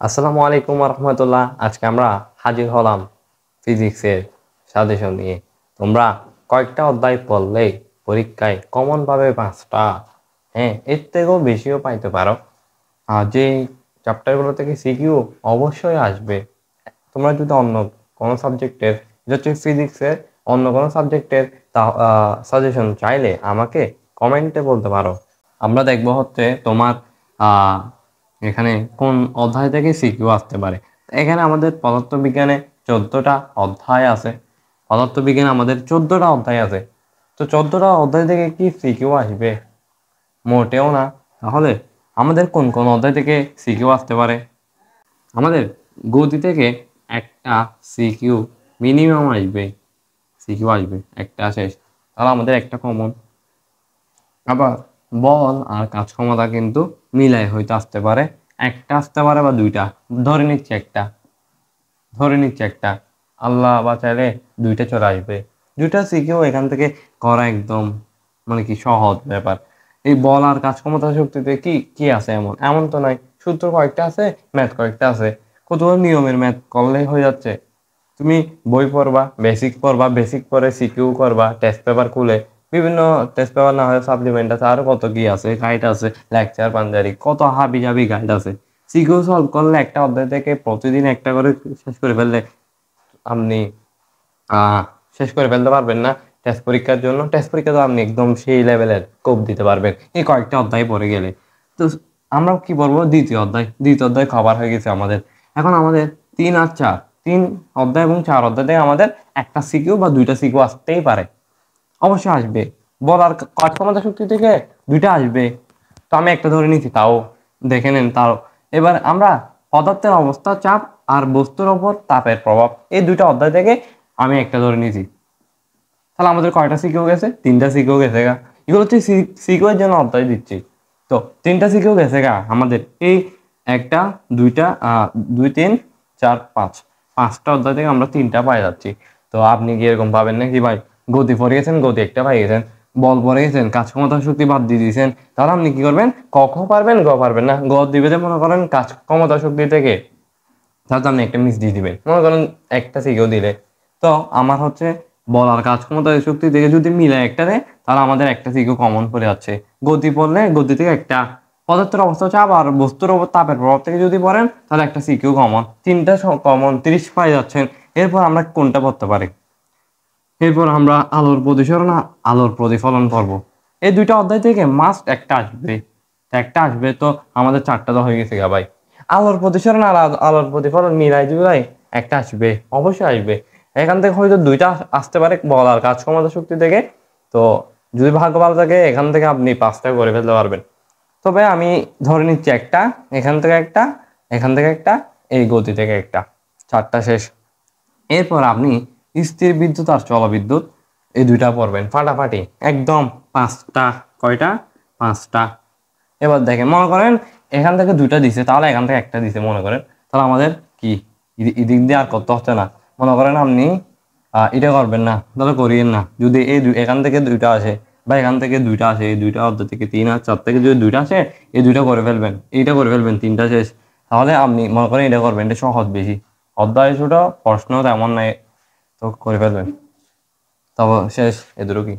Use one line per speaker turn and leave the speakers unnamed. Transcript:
আসসালামু আলাইকুম রহমতুল্লাহ। আজকে আমরা হাজির হলাম ফিজিক্সের সাজেশন নিয়ে। তোমরা কয়েকটা অধ্যায় পড়লেই পরীক্ষায় কমন পাবে 5টা। হ্যাঁ, এর থেকেও বেশিও পাইতে পারো। আর যে চ্যাপ্টারগুলো থেকে সিকিউ অবশ্যই আসবে। তোমরা যদি অন্য কোনো সাবজেক্টের, হচ্ছে ফিজিক্সের অন্য কোনো সাবজেক্টের সাজেশন চাইলে আমাকে কমেন্টে বলতে পারো। আমরা দেখবো হচ্ছে তোমার এখানে কোন অধ্যায় থেকে সিকিউ আসতে পারে। এখানে আমাদের পদার্থবিজ্ঞানে 14টা অধ্যায় আছে। পদার্থবিজ্ঞানে আমাদের 14টা অধ্যায় আছে। তো 14টা অধ্যায় থেকে কি সিকিউ আসবে? মোটেও না। তাহলে আমাদের কোন কোন অধ্যায় থেকে সিকিউ আসতে পারে? আমাদের গতি থেকে একটা সিকিউ মিনিমাম আসবে। সিকিউ আসবে একটা, শেষ। তাহলে আমাদের একটা কমন। আবার বল আর কাজ ক্ষমতা কিন্তু মিলাই হইতে আসতে পারে, একটা আসতে পারে বা দুইটা। ধরে নিচ্ছি একটা, আল্লাহ বাঁচাইলে দুইটা চলে আসবে। দুইটা শিখেও এখান থেকে করা একদম মানে কি সহজ ব্যাপার। এই বল আর কাজ ক্ষমতা শক্তিতে কি কি আছে? এমন এমন তো নাই। সূত্র কয়েকটা আছে, ম্যাথ কয়েকটা আছে। কতগুলো নিয়মের ম্যাথ করলেই হয়ে যাচ্ছে। তুমি বই পড়বা, বেসিক পরে সিকিউ করবা, টেস্ট পেপার খুলে। বিভিন্ন টেস্ট পেপার না হয় সাপ্লিমেন্ট আছে, আরো কত কি আছে, গাইড আছে, লেকচার পাঞ্জারি, কত হাবি জাবি গাইড আছে। সিকিউ সলভ করলে একটা অধ্যায় থেকে প্রতিদিন একটা করে শেষ করে ফেললে আপনি আহ শেষ করে ফেলতে পারবেন না। টেস্ট পরীক্ষার জন্য, টেস্ট পরীক্ষা তো আপনি একদম সেই লেভেলের কোপ দিতে পারবেন এই কয়েকটা অধ্যায় পড়ে গেলে। তো আমরা কি বলবো, দ্বিতীয় অধ্যায় কভার হয়ে গেছে আমাদের। এখন আমাদের 3 অধ্যায় এবং 4 অধ্যায় থেকে আমাদের একটা সিকিউ বা দুইটা সিকিউ আসতেই পারে। অবশ্যই আসবে। বলার কাজ ক্ষমতা শক্তি থেকে দুইটা আসবে। তো আমি একটা ধরে নিচ্ছি, তাও দেখে নেন। তাও এবার আমরা পদার্থের অবস্থা, চাপ আর বস্তুর ওপর তাপের প্রভাব, এই দুইটা অধ্যায় থেকে আমি একটা ধরে নিয়েছি। তাহলে আমাদের কয়টা সিকিউ গেছে? 3টা সিকিউ গেছে গা। এগুলো হচ্ছে সিকিউ এর জন্য অধ্যায় দিচ্ছি। তো 3টা সিকিউ গেছে গা আমাদের। এই একটা, দুইটা, 2, 3, 4, 5, 5টা অধ্যায় থেকে আমরা 3টা পাই যাচ্ছি। তো আপনি কি এরকম পাবেন নাকি ভাই? গতি পড়ে গেছেন, গতি একটা পাই গেছেন। বল পড়ে গেছেন, কাজ ক্ষমতা শক্তি বাদ দিয়ে দিয়েছেন। তাহলে আপনি কি করবেন? ক খ পারবেন, গ পারবেন না। গ দিবে যে মনে করেন কাজ ক্ষমতা শক্তি থেকে, তাহলে আপনি একটা মিস দিয়ে দিবেন মনে করেন একটা সিকিউ দিলে। তো আমার হচ্ছে বলার কাজ ক্ষমতা শক্তি থেকে যদি মিলে একটা দেয়, তাহলে আমাদের একটা সিকিউ কমন পড়ে যাচ্ছে। গতি পড়লে গতি থেকে একটা, পদার্থের অবস্থা, চাপ আর বস্তুর ওপর তাপের প্রভাব থেকে যদি পড়েন তাহলে একটা সিকিউ কমন। 3টা কমন, 30 পাই যাচ্ছেন। এরপর আমরা কোনটা পড়তে পারি? এরপর আমরা আলোর প্রতিসরণ, আলোর প্রতিফলন পড়ব। এই দুইটা অধ্যায় থেকে মাস্ট একটা আসবে। একটা আসবে, তো আমাদের 4টা তো হয়ে গেছে গা ভাই। আলোর প্রতিসরণ আর আলোর প্রতিফলন মিলাই দিবে, একটা আসবে, অবশ্যই আসবে। এখান থেকে হয়তো দুইটা আসতে পারে বলার কাজ ক্ষমতা শক্তি থেকে। তো যদি ভাগ্য ভালো থাকে এখান থেকে আপনি 5টা করে ফেলতে পারবেন। তবে আমি ধরে নিচ্ছি একটা, এখান থেকে একটা, এখান থেকে একটা, এই গতি থেকে একটা, 4টা শেষ। এরপর আপনি স্থির বিদ্যুৎ আর জলবিদ্যুৎ এই দুইটা পড়বেন ফাটাফাটি একদম। 5টা, কয়টা? 5টা। এবার দেখেন, মনে করেন এখান থেকে দুইটা দিছে, তাহলে এখান থেকে একটা দিছে মনে করেন। তাহলে আমাদের কি এদিক দিয়ে আর করতে হচ্ছে না। মনে করেন আপনি এটা করবেন না, তাহলে করিয়েন না। যদি এখান থেকে দুইটা আসে বা এখান থেকে দুইটা আসে, এই দুইটা অর্ধ থেকে 3 আর 4 থেকে যদি দুইটা আসে, এই দুইটা করে ফেলবেন, এইটা করে ফেলবেন, 3টা শেষ। তাহলে আপনি মনে করেন এটা করবেন, এটা সহজ বেশি। অধ্যায় ছোট, প্রশ্ন তেমন নাই, তো করে ফেলবেন। তবে শেষ, এদুরও কি।